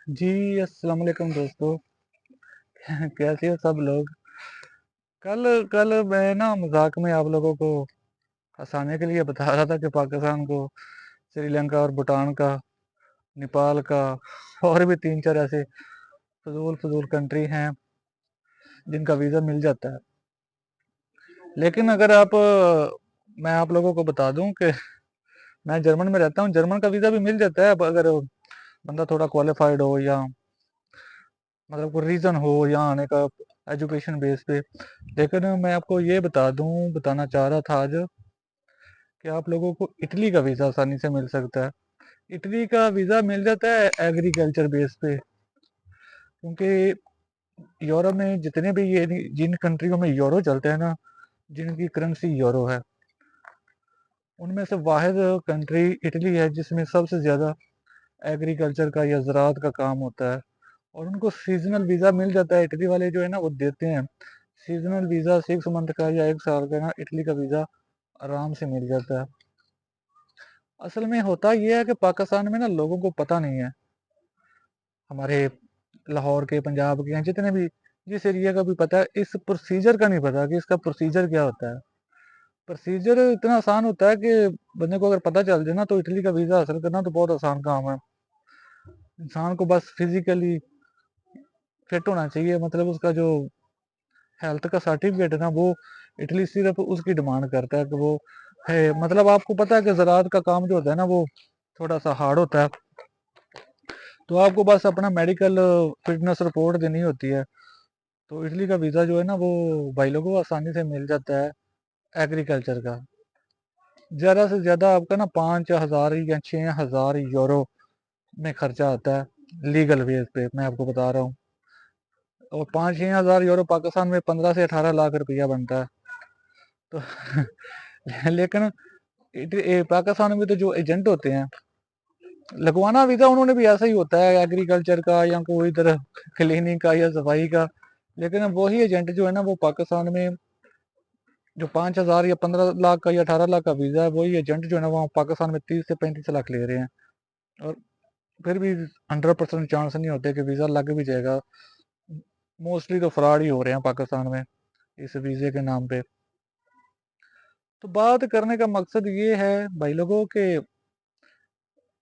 जी, अस्सलाम वालेकुम दोस्तों। कैसे हो सब लोग? कल कल मैं ना मज़ाक में आप लोगों को हँसाने के लिए बता रहा था कि पाकिस्तान को श्रीलंका और भूटान का, नेपाल का और भी 3-4 ऐसे फ़िज़ूल-फ़िज़ूल कंट्री हैं जिनका वीज़ा मिल जाता है। लेकिन अगर मैं आप लोगों को बता दूँ कि मैं जर्मन में रहता हूँ, जर्मन का वीज़ा भी मिल जाता है अब अगर बंदा थोड़ा क्वालिफ़ाइड हो या मतलब कोई रीज़न हो यहाँ आने का एजुकेशन बेस पे। लेकिन मैं आपको ये बताना चाह रहा था आज कि आप लोगों को इटली का वीज़ा आसानी से मिल सकता है। इटली का वीज़ा मिल जाता है एग्रीकल्चर बेस पे, क्योंकि यूरोप में जितने भी ये जिन कंट्रियों में यूरो चलते हैं ना, जिनकी करेंसी यूरो है, उनमें से वाहिद कंट्री इटली है जिसमें सबसे ज़्यादा एग्रीकल्चर का या ज़राअत का काम होता है। और उनको सीज़नल वीज़ा मिल जाता है, इटली वाले जो है ना वो देते हैं। सीज़नल वीज़ा 6 मंथ का या 1 साल का ना इटली का वीज़ा आराम से मिल जाता है। असल में होता ये है कि पाकिस्तान में ना लोगों को पता नहीं है, हमारे लाहौर के, पंजाब के हैं जितने भी, जिस एरिया का भी पता है, इस प्रोसीजर का नहीं पता कि इसका प्रोसीजर क्या होता है। प्रोसीजर इतना आसान होता है कि बंदे को अगर पता चल जाए ना तो इटली का वीज़ा हासिल करना तो बहुत आसान काम है। इंसान को बस फिज़िकली फिट होना चाहिए, मतलब उसका जो हेल्थ का सर्टिफिकेट है ना वो इटली सिर्फ उसकी डिमांड करता है कि वो है, मतलब आपको पता है कि ज़राअत का काम जो होता है ना वो थोड़ा सा हार्ड होता है, तो आपको बस अपना मेडिकल फिटनेस रिपोर्ट देनी होती है। तो इटली का वीज़ा जो है ना वो भाई लोगों को आसानी से मिल जाता है एग्रीकल्चर का। ज़्यादा से ज़्यादा आपका ना 5,000 या 6,000 यूरो में खर्चा आता है लीगल वेज पे, मैं आपको बता रहा हूँ। और 5-6 हज़ार यूरो पाकिस्तान में 15 से 18 लाख रुपया बनता है। तो लेकिन पाकिस्तान में तो जो एजेंट होते हैं, लगवाना वीज़ा उन्होंने भी ऐसा ही होता है एग्रीकल्चर का या कोई इधर क्लीनिंग का या सफाई का। लेकिन वही एजेंट जो है ना वो पाकिस्तान में जो 5,000 या 15 लाख का या 18 लाख का वीज़ा है, वही एजेंट जो है ना वहाँ पाकिस्तान में 30 से 35 लाख ले रहे हैं। और फिर भी 100% चांस नहीं होते कि वीज़ा लग भी जाएगा। मोस्टली तो फ्रॉड ही हो रहे हैं पाकिस्तान में इस वीज़े के नाम पे। तो बात करने का मकसद ये है भाई लोगों के,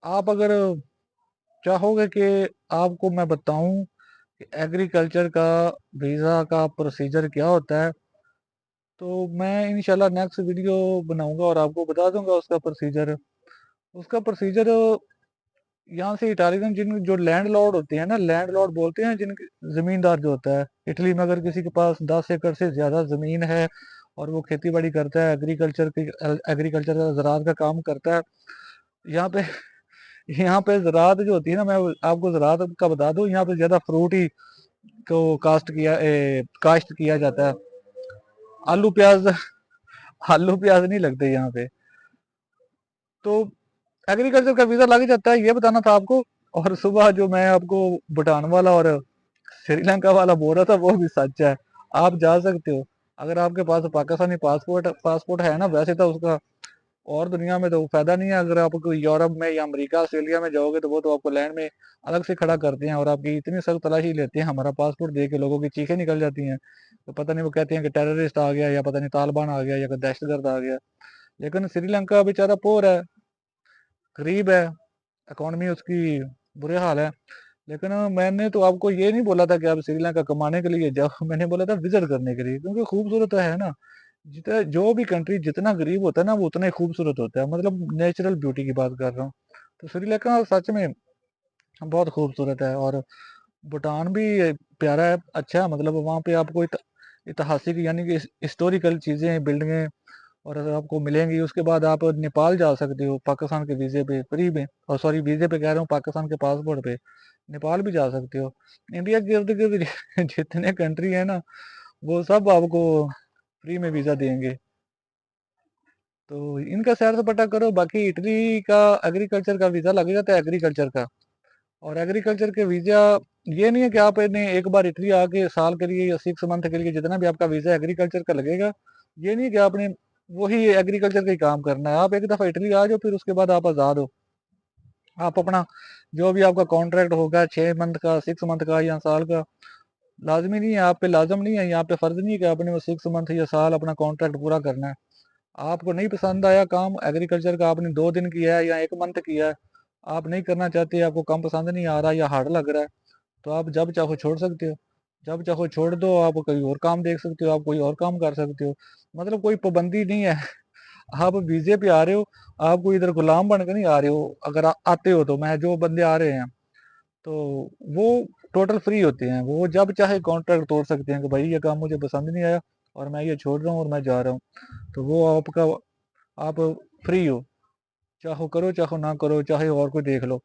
आप अगर चाहोगे कि आपको मैं बताऊं कि एग्रीकल्चर का वीज़ा का प्रोसीजर क्या होता है, तो मैं इंशाल्लाह नेक्स्ट वीडियो बनाऊंगा और आपको बता दूंगा उसका प्रोसीजर। उसका प्रोसीजर यहाँ से इटालियन जिन जो लैंड लॉर्ड होते हैं ना, लैंड लॉर्ड बोलते हैं जिनके, जमींदार जो होता है इटली में, अगर किसी के पास 10 एकड़ से ज्यादा जमीन है और वो खेती बाड़ी करता है, एग्रीकल्चर का ज़राअत का काम करता है यहाँ पे। यहाँ पे ज़राअत जो होती है ना, मैं आपको ज़राअत का बता दूं, यहाँ पे ज्यादा फ्रूट ही को काश्त किया जाता है। आलू प्याज आलू प्याज नहीं लगते यहाँ पे। तो एग्रीकल्चर का वीजा लग जाता है, ये बताना था आपको। और सुबह जो मैं आपको भूटान वाला और श्रीलंका वाला बोल रहा था वो भी सच है। आप जा सकते हो अगर आपके पास पाकिस्तानी पासपोर्ट पासपोर्ट है ना, वैसे तो उसका और दुनिया में तो फायदा नहीं है। अगर आप कोई यूरोप में या अमेरिका ऑस्ट्रेलिया में जाओगे तो वो तो आपको लैंड में अलग से खड़ा करते हैं और आपकी इतनी सख्त तलाशी लेते हैं, हमारा पासपोर्ट दे के लोगों की चीखें निकल जाती हैं। तो पता नहीं वो कहते हैं कि टेररिस्ट आ गया या पता नहीं तालिबान आ गया या कोई दहशतगर्द आ गया। लेकिन श्रीलंका बेचारा पोर है, गरीब है, इकॉनमी उसकी बुरे हाल है। लेकिन मैंने तो आपको ये नहीं बोला था कि आप श्रीलंका कमाने के लिए जाओ, मैंने बोला था विजिट करने के लिए, क्योंकि खूबसूरत तो है ना। जितना जो भी कंट्री जितना गरीब होता है ना वो उतना ही खूबसूरत होता है, मतलब नेचुरल ब्यूटी की बात कर रहा हूँ। तो श्रीलंका सच में बहुत खूबसूरत है। और भूटान भी प्यारा है, अच्छा है, मतलब वहाँ पे आपको ऐतिहासिक यानी कि हिस्टोरिकल चीज़ें, बिल्डिंगें और अगर आपको मिलेंगी। उसके बाद आप नेपाल जा सकते हो पाकिस्तान के वीज़े पे फ्री में, और सॉरी वीज़े पे कह रहा हूँ, पाकिस्तान के पासपोर्ट पे नेपाल भी जा सकते हो। इंडिया के इर्द गिर्द जितने कंट्री है ना वो सब आपको फ्री में वीज़ा देंगे। तो इनका सैर सपाटा करो। बाकी इटली का एग्रीकल्चर का वीज़ा लगेगा तो एग्रीकल्चर का, और एग्रीकल्चर के वीज़ा ये नहीं है कि आपने एक बार इटली आके साल के लिए या 6 मंथ के लिए जितना भी आपका वीज़ा एग्रीकल्चर का लगेगा, ये नहीं कि आपने वही एग्रीकल्चर का ही काम करना है। आप एक दफ़ा इटली आ जाओ फिर उसके बाद आप आज़ाद हो। आप अपना जो भी आपका कॉन्ट्रैक्ट होगा 6 मंथ का, 6 मंथ का या साल का, लाजमी नहीं है, आप पे लाजम नहीं है, यहाँ पे फर्ज नहीं है कि आपने वो 6 मंथ या साल अपना कॉन्ट्रैक्ट पूरा करना है। आपको नहीं पसंद आया काम एग्रीकल्चर का, आपने 2 दिन किया है या 1 मंथ किया है, आप नहीं करना चाहते, आपको काम पसंद नहीं आ रहा या हार्ड लग रहा है, तो आप जब चाहो छोड़ सकते हो। जब चाहो छोड़ दो, आप कोई और काम देख सकते हो, आप कोई और काम कर सकते हो। मतलब कोई पाबंदी नहीं है। आप वीजे पे आ रहे हो, आप कोई इधर गुलाम बन के नहीं आ रहे हो। अगर आते हो तो, मैं जो बंदे आ रहे हैं तो वो टोटल फ्री होते हैं, वो जब चाहे कॉन्ट्रैक्ट तोड़ सकते हैं कि भाई ये काम मुझे पसंद नहीं आया और मैं ये छोड़ रहा हूँ और मैं जा रहा हूँ। तो वो आपका, आप फ्री हो, चाहो करो चाहो ना करो, चाहे और कोई देख लो।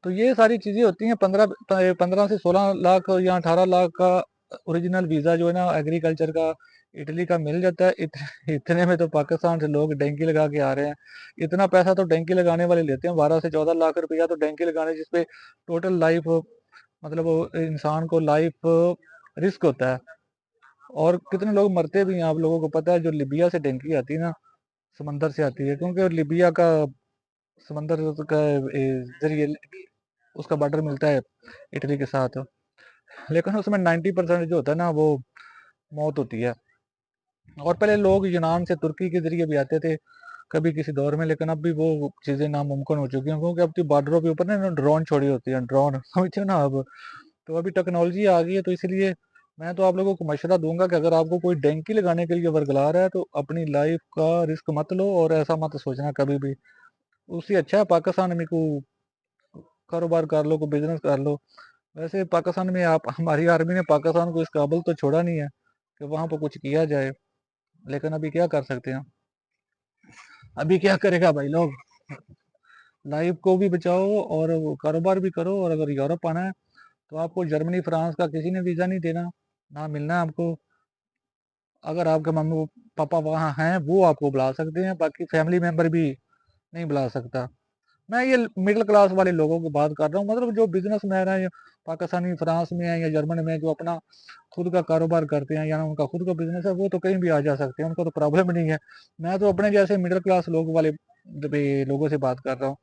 तो ये सारी चीजें होती हैं। 15 से 16 लाख या 18 लाख का ओरिजिनल वीजा जो है ना एग्रीकल्चर का, इटली का मिल जाता है। इतने में तो पाकिस्तान से लोग डंकी लगा के आ रहे हैं। इतना पैसा तो डंकी लगाने वाले लेते हैं, 12 से 14 लाख रुपया तो डंकी लगाने, जिसपे टोटल लाइफ, मतलब वो इंसान को लाइफ रिस्क होता है। और कितने लोग मरते भी हैं, आप लोगों को पता है। जो लिबिया से डंकी आती है ना, समंदर से आती है, क्योंकि लिबिया का समंदर का जरिए उसका बॉर्डर मिलता है इटली के साथ। लेकिन उसमें 90% जो होता है ना, वो मौत होती है। और पहले लोग यूनान से तुर्की के जरिए भी आते थे कभी किसी दौर में, लेकिन अब भी वो चीज़ें नामुमकिन हो चुकी हैं, क्योंकि अब तो बॉर्डरों के ऊपर ना ड्रोन छोड़ी होती है, ड्रोन समझते हो ना अब। तो अभी टेक्नोलॉजी आ गई है, तो इसलिए मैं तो आप लोगों को मशवरा दूंगा कि अगर आपको कोई डंकी लगाने के लिए वर्गला रहा है तो अपनी लाइफ का रिस्क मत लो, और ऐसा मत सोचना कभी भी। उससे अच्छा है पाकिस्तान में को कारोबार कर लो, को बिजनेस कर लो। वैसे पाकिस्तान में आप, हमारी आर्मी ने पाकिस्तान को इस काबिल तो छोड़ा नहीं है कि वहां पर कुछ किया जाए। लेकिन अभी क्या कर सकते हैं, अभी क्या करेगा भाई लोग। लाइफ को भी बचाओ और वो कारोबार भी करो। और अगर यूरोप आना है तो आपको जर्मनी फ्रांस का किसी ने वीज़ा नहीं देना, ना मिलना है आपको। अगर आपके मम्मी पापा वहाँ हैं वो आपको बुला सकते हैं, बाकी फैमिली मेम्बर भी नहीं बुला सकता। मैं ये मिडिल क्लास वाले लोगों की बात कर रहा हूँ, मतलब जो बिजनेस मैन है, पाकिस्तानी फ्रांस में है या जर्मनी में, जो अपना खुद का कारोबार करते हैं या उनका खुद का बिजनेस है, वो तो कहीं भी आ जा सकते हैं, उनको तो प्रॉब्लम नहीं है। मैं तो अपने जैसे मिडिल क्लास लोग वाले लोगों से बात कर रहा हूँ,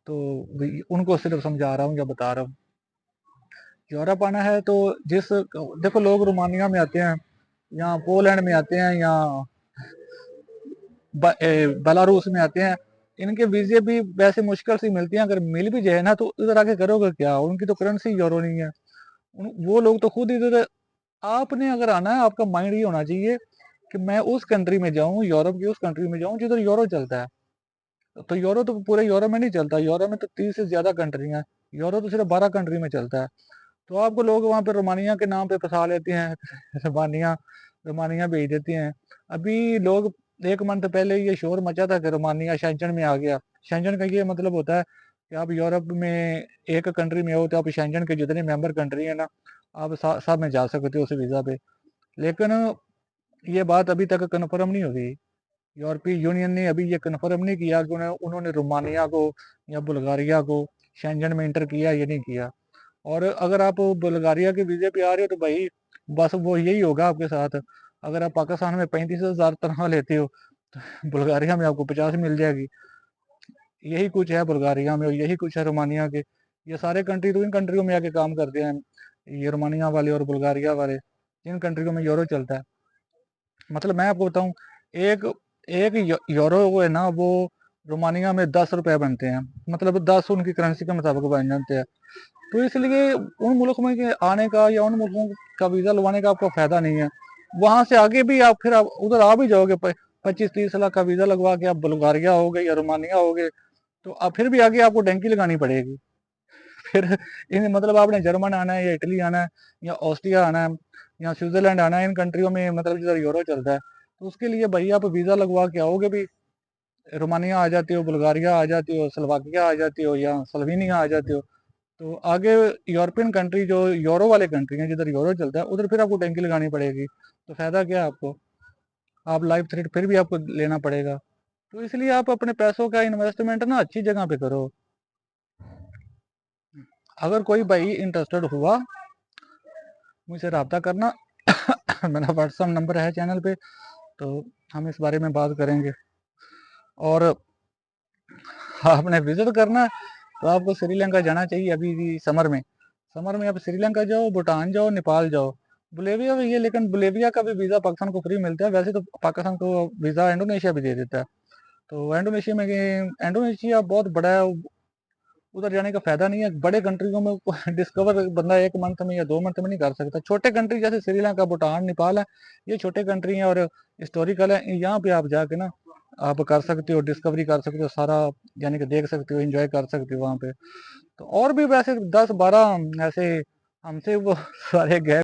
तो उनको सिर्फ समझा रहा हूँ या बता रहा हूँ। यूरोप आना है तो जिस, देखो लोग रोमानिया में आते हैं या पोलैंड में आते हैं या बेलारूस में आते हैं, इनके वीजे भी वैसे मुश्किल से मिलती हैं। अगर मिल भी जाए ना तो इधर आके करोगे क्या, उनकी तो करेंसी यूरो नहीं है। वो लोग तो खुद इधर, आपने अगर आना है आपका माइंड ये होना चाहिए कि मैं उस कंट्री में जाऊं, यूरोप की उस कंट्री में जाऊं जिधर यूरो चलता है। तो यूरो तो पूरे यूरोप में नहीं चलता, यूरोप में तो 30 से ज्यादा कंट्री हैं, यूरो तो सिर्फ 12 कंट्री में चलता है। तो आपको लोग वहाँ पे रोमानिया के नाम पे फंसा लेते हैं। रोमानिया, रोमानिया भेज देते हैं। अभी लोग, 1 मंथ पहले ये शोर मचा था कि रोमानिया शेंजन में आ गया। शेंजन का ये मतलब होता है कि आप यूरोप में एक कंट्री में हो तो आप शेंजन के जितने मेंबर कंट्री है ना, आप सब में जा सकते हो उस वीज़ा पे। लेकिन ये बात अभी तक कन्फर्म नहीं हुई। यूरोपीय यूनियन ने अभी ये कन्फर्म नहीं किया कि उन्होंने रोमानिया को या बुल्गारिया को शेंजन में इंटर किया या नहीं किया। और अगर आप बुल्गारिया के वीज़े पे आ रहे हो तो भाई बस वो यही होगा आपके साथ। अगर आप पाकिस्तान में 35,000 तनख्वाह लेते हो तो बुल्गारिया में आपको 50 मिल जाएगी। यही कुछ है बुल्गारिया में और यही कुछ है रोमानिया के। ये सारे कंट्री तो इन कंट्रियों में आके काम करते हैं, ये रोमानिया वाले और बुल्गारिया वाले, जिन कंट्रियों में यूरो चलता है। मतलब मैं आपको बताऊं, एक एक यूरो वो है ना, वो रोमानिया में 10 रुपए बनते हैं। मतलब 10 उनकी करेंसी के मुताबिक बन जाते हैं। तो इसलिए उन मुल्क में के आने का या उन मुल्कों का वीज़ा लगवाने का आपको फायदा नहीं है। वहां से आगे भी आप फिर आप उधर आ भी जाओगे, 25-30 लाख का वीज़ा लगवा के आप बुल्गारिया हो गए या रोमानिया हो गए, तो आप फिर भी आगे आपको डंकी लगानी पड़ेगी। फिर इन मतलब आपने जर्मन आना है या इटली आना है या ऑस्ट्रिया आना है या स्विट्जरलैंड आना है, इन कंट्रियों में मतलब जिधर यूरो चलता है, तो उसके लिए भाई आप वीज़ा लगवा के आओगे भी। रोमानिया आ जाते हो, बुल्गारिया आ जाते हो, स्लोवाकिया आ जाते हो या स्लोवेनिया आ जाते हो, तो आगे यूरोपियन कंट्री जो यूरो वाले कंट्री हैं जिधर यूरो चलता है, उधर फिर आपको टैंकी लगानी पड़ेगी। तो फायदा क्या है आपको, आप लाइफ थ्रेट फिर भी आपको लेना पड़ेगा। तो इसलिए आप अपने पैसों का इन्वेस्टमेंट ना अच्छी जगह पे करो। अगर कोई भाई इंटरेस्टेड हुआ, मुझसे रब्ता करना। मेरा व्हाट्सअप नंबर है चैनल पे, तो हम इस बारे में बात करेंगे। और आपने विजिट करना है तो आपको श्रीलंका जाना चाहिए अभी समर में। समर में आप श्रीलंका जाओ, भूटान जाओ, नेपाल जाओ। बुलेविया भी है, लेकिन बुलेविया का भी वीज़ा पाकिस्तान को फ्री मिलता है। वैसे तो पाकिस्तान को वीज़ा इंडोनेशिया भी दे देता है। तो इंडोनेशिया बहुत बड़ा है, उधर जाने का फायदा नहीं है। बड़े कंट्रियों में डिस्कवर बंदा 1 मंथ में या 2 मंथ में नहीं कर सकता। छोटे कंट्री जैसे श्रीलंका, भूटान, नेपाल है, ये छोटे कंट्री हैं और हिस्टोरिकल है। यहाँ पे आप जाके ना आप कर सकते हो, डिस्कवरी कर सकते हो सारा, यानी कि देख सकते हो, एंजॉय कर सकते हो वहाँ पे। तो और भी वैसे 10-12 ऐसे हमसे वो सारे गए